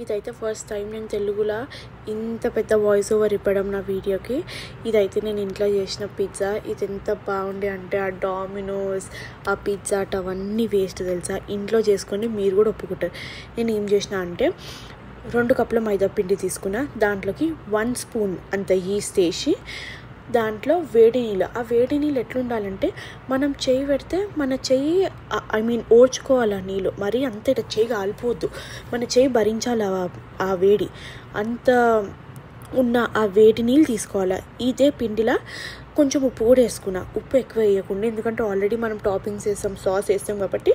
ఇదైతే first time నేను తెలుగులో ఇంత పెద్ద వాయిస్ ఓవర్ ఇవ్వడం నా వీడియోకి. ఇదైతే నేను ఇంట్లో చేసిన పిజ్జా. ఇది ఎంత బాగుండే అంటే ఆ డామినోస్, ఆ పిజ్జా అవన్నీ వేస్ట్ తెలుసా. ఇంట్లో చేసుకొని మీరు కూడా ఒప్పుకుంటారు. నేను ఏం చేసిన అంటే 2 కప్పుల మైదా పిండి తీసుకున్నా. దాంట్లోకి 1 స్పూన్ అంత ఈస్ట్ వేసి దాంట్లో వేడి నీళ్ళు. ఆ వేడి నీళ్ళు ఎట్లుండాలంటే మనం చేయి పెడితే మన చెయ్యి ఓడ్చుకోవాలి ఆ నీళ్ళు. మరీ అంత ఇట్లా చేయి కాలిపోవద్దు, మన చేయి భరించాలి ఆ వేడి. అంత ఉన్న ఆ వేడి నీళ్ళు తీసుకోవాలి. ఇదే పిండిలా కొంచెం ఉప్పు కూడా వేసుకున్నా. ఉప్పు ఎక్కువ వేయకుండా, ఎందుకంటే ఆల్రెడీ మనం టాపింగ్స్ వేస్తాం, సాస్ వేస్తాం కాబట్టి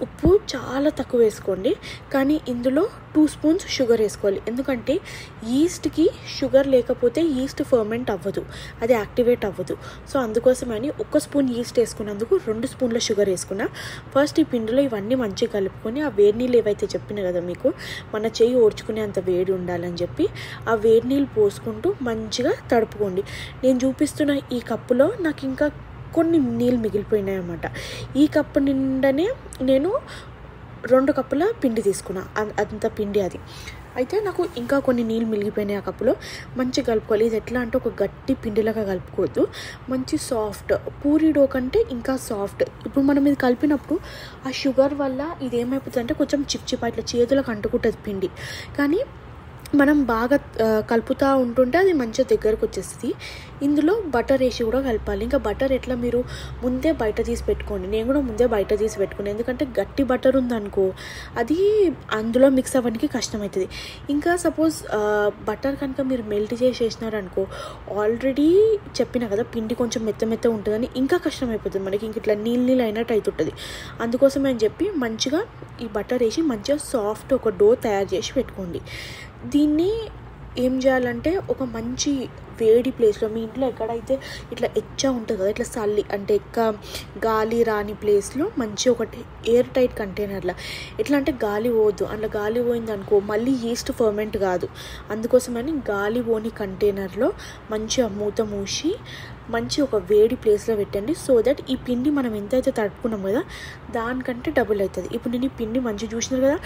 ఉప్పు చాలా తక్కువ వేసుకోండి. కానీ ఇందులో 2 స్పూన్స్ షుగర్ వేసుకోవాలి. ఎందుకంటే ఈస్ట్కి షుగర్ లేకపోతే ఈస్ట్ ఫర్మెంట్ అవ్వదు, అది యాక్టివేట్ అవ్వదు. సో అందుకోసమని 1 స్పూన్ ఈస్ట్ వేసుకున్నందుకు 2 స్పూన్ల షుగర్ వేసుకున్నా. ఫస్ట్ ఈ పిండిలో ఇవన్నీ మంచిగా కలుపుకొని ఆ వేడి నీళ్ళు ఏవైతే చెప్పినా కదా మీకు, మన చెయ్యి ఓడ్చుకునే అంత వేడి ఉండాలని చెప్పి ఆ వేడి నీళ్ళు పోసుకుంటూ మంచిగా తడుపుకోండి. నేను చూపిస్తున్న ఈ కప్పులో నాకు ఇంకా కొన్ని నీళ్ళు మిగిలిపోయినాయి అన్నమాట. ఈ కప్పు నిండానే నేను 2 కప్పుల పిండి తీసుకున్నా, అంత పిండి అది. అయితే నాకు ఇంకా కొన్ని నీళ్ళు మిగిలిపోయినాయి ఆ కప్పులో. మంచిగా కలుపుకోవాలి. ఇది ఎట్లా అంటే ఒక గట్టి పిండిలాగా కలుపుకోవద్దు, మంచి సాఫ్ట్ పూరి డో కంటే ఇంకా సాఫ్ట్. ఇప్పుడు మనం ఇది కలిపినప్పుడు ఆ షుగర్ వల్ల ఇది ఏమైపోతుంది అంటే కొంచెం చిప్ ఇట్లా చేతులకు అంటుకుంటుంది పిండి. కానీ మనం బాగా కలుపుతూ ఉంటుంటే అది మంచిగా దగ్గరకు వచ్చేస్తుంది. ఇందులో బటర్ వేసి కూడా కలపాలి. ఇంకా బటర్ ఎట్లా, మీరు ముందే బయట తీసి పెట్టుకోండి. నేను కూడా ముందే బయట తీసి పెట్టుకున్నాను, ఎందుకంటే గట్టి బటర్ ఉందనుకో అది అందులో మిక్స్ అవ్వడానికి కష్టమవుతుంది. ఇంకా సపోజ్ బటర్ కనుక మీరు మెల్ట్ చేసేసినారనుకో, ఆల్రెడీ చెప్పిన కదా పిండి కొంచెం మెత్త ఉంటుందని, ఇంకా కష్టమైపోతుంది మనకి. ఇంక ఇట్లా నీళ్ళు అయినట్టు అవుతుంటుంది. అందుకోసం అని చెప్పి మంచిగా ఈ బటర్ వేసి మంచిగా సాఫ్ట్ ఒక డో తయారు చేసి పెట్టుకోండి. దీన్ని ఏం చేయాలంటే ఒక మంచి వేడి ప్లేస్లో, మీ ఇంట్లో ఎక్కడైతే ఇట్లా ఉంటుంది కదా, ఇట్లా చల్లి అంటే గాలి రాని ప్లేస్లో మంచి ఒకటి ఎయిర్ టైట్ కంటైనర్లో, ఎట్లా అంటే గాలి పోవద్దు. అందులో గాలి పోయింది అనుకో మళ్ళీ ఈస్ట్ ఫర్మెంట్ కాదు. అందుకోసమని గాలి పోని కంటైనర్లో మంచిగా మూత మూసి మంచి ఒక వేడి ప్లేస్లో పెట్టండి. సో దట్ ఈ పిండి మనం ఎంతైతే తడుపుకున్నాం కదా దానికంటే డబుల్ అవుతుంది. ఇప్పుడు నేను ఈ పిండి మంచిగా చూసినారు కదా,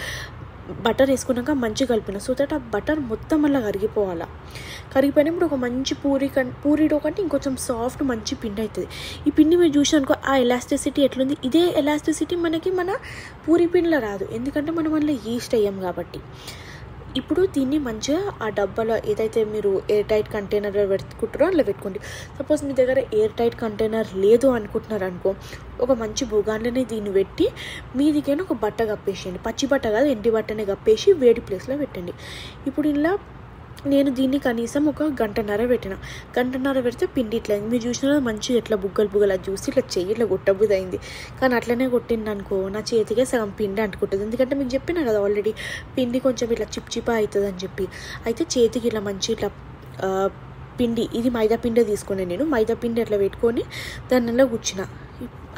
బటర్ వేసుకున్నాక మంచిగా కలిపిన. సో దట్ ఆ బటర్ మొత్తం అలా కరిగిపోవాలా. కరిగిపోయినప్పుడు ఒక మంచి పూరి డో కంటే ఇంకొంచెం సాఫ్ట్ మంచి పిండి అవుతుంది. ఈ పిండి మీరు చూసినారనుకో ఆ ఎలాస్టిసిటీ ఎట్లుంది, ఇదే ఎలాస్టిసిటీ మనకి మన పూరి పిండిలో రాదు, ఎందుకంటే మనం అందులో ఈస్ట్ అయ్యాం కాబట్టి. ఇప్పుడు దీన్ని మంచిగా ఆ డబ్బాలో ఏదైతే మీరు ఎయిర్ టైట్ కంటైనర్లో పెట్టుకుంటారో అందులో పెట్టుకోండి. సపోజ్ మీ దగ్గర ఎయిర్ టైట్ కంటైనర్ లేదు అనుకుంటున్నారు అనుకో, ఒక మంచి బుగాన్లోనే దీన్ని పెట్టి మీదికైనా ఒక బట్ట కప్పేసేయండి. పచ్చి బట్ట కాదు, ఎండి బట్టనే కప్పేసి వేడి ప్లేస్లో పెట్టండి. ఇప్పుడు ఇలా నేను దీన్ని కనీసం ఒక గంటన్నర పెడితే పిండి ఇట్లా మీరు చూసినా మంచిగా ఎట్లా బుగ్గలు అది చూసి ఇట్లా చెయ్యి ఇట్లా గుట్టబుద్ధి అయింది. కానీ అట్లనే కొట్టింది అనుకో నా చేతికే సగం పిండి అంటుకుంటుంది. ఎందుకంటే మీకు చెప్పినా కదా ఆల్రెడీ పిండి కొంచెం ఇట్లా చిప్చిపా అవుతుంది అని చెప్పి. అయితే చేతికి ఇట్లా మంచి ఇట్లా పిండి, ఇది మైదా పిండి తీసుకున్నాను నేను. మైదా పిండి అట్లా పెట్టుకొని దానిలో కూర్చున్నా.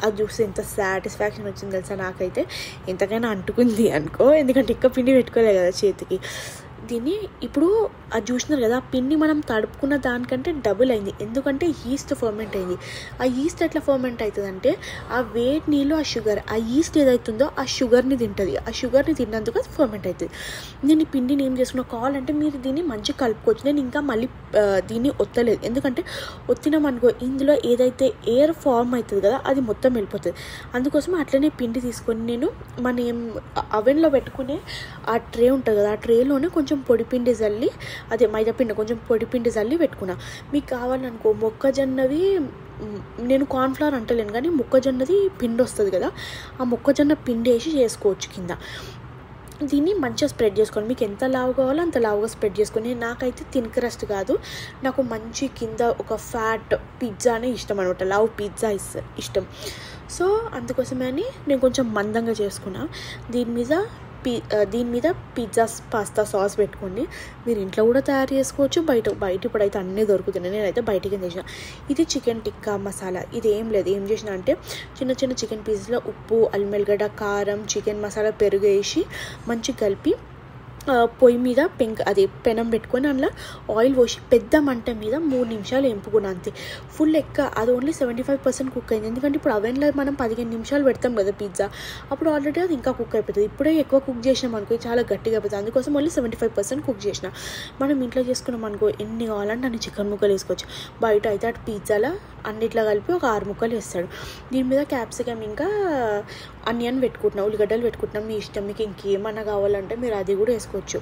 అది చూస్తే ఎంత సాటిస్ఫాక్షన్ వచ్చింది తెలుసా నాకైతే. ఎంతకైనా అంటుకుంది అనుకో, ఎందుకంటే ఎక్కువ పిండి పెట్టుకోలేదు కదా చేతికి. దీన్ని ఇప్పుడు అది చూసినారు కదా, ఆ పిండి మనం తడుపుకున్న దానికంటే డబుల్ అయింది, ఎందుకంటే ఈస్ట్ ఫర్మెంట్ అయింది. ఆ ఈస్ట్ ఎట్లా ఫర్మెంట్ అవుతుందంటే ఆ వేడి నీళ్ళు ఆ షుగర్, ఆ ఈస్ట్ ఏదైతుందో ఆ షుగర్ని తింటుంది. ఆ షుగర్ని తిన్నందుకు అది ఫర్మెంట్ అవుతుంది. నేను ఈ పిండిని ఏం చేసుకున్నా, కావాలంటే మీరు దీన్ని మంచిగా కలుపుకోవచ్చు. నేను ఇంకా మళ్ళీ దీన్ని ఒత్తలేదు, ఎందుకంటే ఒత్తినామనుకో ఇందులో ఏదైతే ఎయిర్ ఫార్మ్ అవుతుంది కదా అది మొత్తం వెళ్ళిపోతుంది. అందుకోసం అట్లనే పిండి తీసుకొని నేను మనం అవెన్లో పెట్టుకునే ఆ ట్రే ఉంటుంది కదా, ఆ ట్రేలోనే కొంచెం పొడిపిండి జల్లి, అదే మైదాపిండి కొంచెం పొడిపిండి జల్లి పెట్టుకున్నా. మీకు కావాలనుకో మొక్కజొన్నవి, నేను కార్న్ఫ్లవర్ అంటలేను కానీ మొక్కజొన్నది పిండి వస్తుంది కదా, ఆ మొక్కజొన్న పిండి వేసి చేసుకోవచ్చు కింద. దీన్ని మంచిగా స్ప్రెడ్ చేసుకోండి. మీకు ఎంత లావు కావాలో అంత లావుగా స్ప్రెడ్ చేసుకొని. నాకైతే థిన్ క్రస్ట్ కాదు, నాకు మంచి కింద ఒక ఫ్యాట్ పిజ్జానే ఇష్టం అనమాట, లావు పిజ్జా ఇష్టం. సో అందుకోసమే అని నేను కొంచెం మందంగా చేసుకున్నా. దీని మీద పిజ్జా పాస్తా సాస్ పెట్టుకోండి. మీరు ఇంట్లో కూడా తయారు చేసుకోవచ్చు, బయట ఇప్పుడైతే అన్నీ దొరుకుతున్నాయి. నేనైతే బయటికి చేసిన. ఇది చికెన్ టిక్కా మసాలా. ఇది ఏం లేదు, ఏం చేసిన అంటే చిన్న చికెన్ పీసెస్లో ఉప్పు, అల్లం ఎల్లిగడ్డ, కారం, చికెన్ మసాలా, పెరుగు వేసి మంచిగా కలిపి పొయ్యి మీద పెనం పెట్టుకొని అందులో ఆయిల్ పోసి పెద్ద మంట మీద 3 నిమిషాలు ఎంపుకున్నా అంతే. ఫుల్ అది ఓన్లీ 75% కుక్ అయింది. ఎందుకంటే ఇప్పుడు అవెన్లో మనం 15 నిమిషాలు పెడతాం కదా పిజ్జా, అప్పుడు ఆల్రెడీ అది ఇంకా కుక్ అయిపోతుంది. ఇప్పుడే ఎక్కువ కుక్ చేసినాం అనుకో చాలా గట్టిగా అయిపోతుంది. అందుకోసం ఓన్లీ 75% కుక్ చేసిన. మనం ఇంట్లో చేసుకున్నాం అనుకో ఎన్ని కావాలంటే అన్ని చికెన్ ముక్కలు వేసుకోవచ్చు. బయట అయితే అటు పిజ్జాలో అన్నిట్లో కలిపి ఒక 6 ముక్కలు వేస్తాడు. దీని మీద క్యాప్సికమ్ ఇంకా ఆనియన్ పెట్టుకుంటున్నాం, ఉల్లిగడ్డలు పెట్టుకుంటున్నాం. మీ ఇష్టం, మీకు ఇంకేమన్నా కావాలంటే మీరు అది కూడా వేసుకోవచ్చు.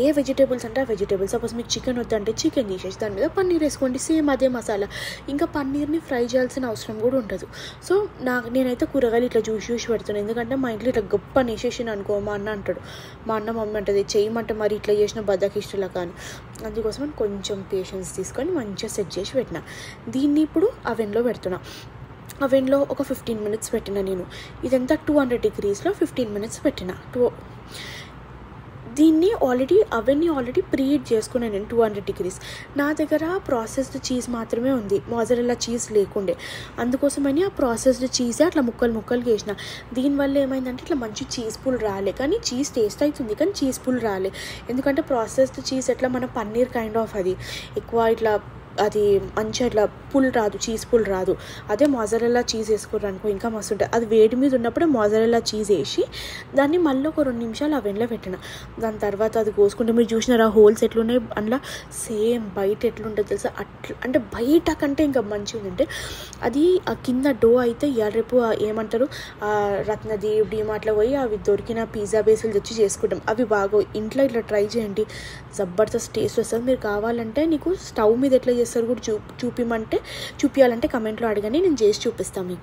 ఏ వెజిటేబుల్స్ అంటే ఆ వెజిటేబుల్స్. సపోజ్ మీకు చికెన్ వద్దంటే చికెన్ తీసేసి దాని మీద పన్నీర్ వేసుకోండి, సేమ్ అదే మసాలా. ఇంకా పన్నీర్ని ఫ్రై చేయాల్సిన అవసరం కూడా ఉండదు. సో నేనైతే కూరగాయలు ఇట్లా చూసి పెడుతున్నాను. ఎందుకంటే మా ఇంట్లో ఇట్లా గొప్ప నేసేసిన అనుకో మా అన్న అంటాడు, మా అన్న మమ్మీ అంటది చేయమంటే మరి ఇట్లా చేసిన బద్దకిష్టులా కానీ. అందుకోసం కొంచెం పేషెన్స్ తీసుకొని మంచిగా సెట్ చేసి పెట్టిన. దీన్ని ఇప్పుడు అవెన్లో పెడుతున్నా. అవెన్లో ఒక 15 మినిట్స్ పెట్టిన నేను. ఇదంతా 200 degreesలో 15 మినిట్స్ పెట్టిన. దీన్ని ఆల్రెడీ ప్రీహీట్ చేసుకున్నాను నేను 200 degrees. నా దగ్గర ప్రాసెస్డ్ చీజ్ మాత్రమే ఉంది, మోజరెల్లా చీజ్ లేకుండే. అందుకోసమని ఆ ప్రాసెస్డ్ చీజే అట్లా ముక్కలు చేసిన. దీనివల్ల ఏమైందంటే ఇట్లా మంచి చీజ్ పుల్ రాలే, కానీ చీజ్ టేస్ట్ అవుతుంది కానీ చీజ్ పుల్ రాలే. ఎందుకంటే ప్రాసెస్డ్ చీజ్ ఎట్లా మన పన్నీర్ కైండ్ ఆఫ్ అది ఎక్కువ ఇట్లా అది మంచిగా ఇట్లా పుల్ రాదు, చీజ్ పుల్ రాదు. అదే మోజరెల్లా చీజ్ వేసుకుర్రు అనుకో ఇంకా మస్తు ఉంటుంది. అది వేడి మీద ఉన్నప్పుడే మోజరెల్లా చీజ్ వేసి దాన్ని మళ్ళీ ఒక 2 నిమిషాలు అవెన్లో పెట్టిన. దాని తర్వాత అది కోసుకుంటే మీరు చూసినారా హోల్స్ ఎట్లున్నాయి అందులో, సేమ్ బయట ఎట్లుంటుంది తెలుసా అట్లా. అంటే బయట కంటే ఇంకా మంచిగా ఉందంటే అది ఆ కింద డో అయితే రేపు ఏమంటారు రత్నదీప్ డీమార్ట్లో పోయి అవి దొరికిన పిజ్జా బేసులు తెచ్చి చేసుకుంటాం. అవి బాగా ఇంట్లో ఇట్లా ట్రై చేయండి, జబర్దస్త్ టేస్ట్ వస్తుంది. మీరు కావాలంటే నీకు స్టవ్ మీద ఎట్లా చేస్తారు కూడా చూపించాలంటే కమెంట్లో అడగండి, నేను చేసి చూపిస్తాను మీకు.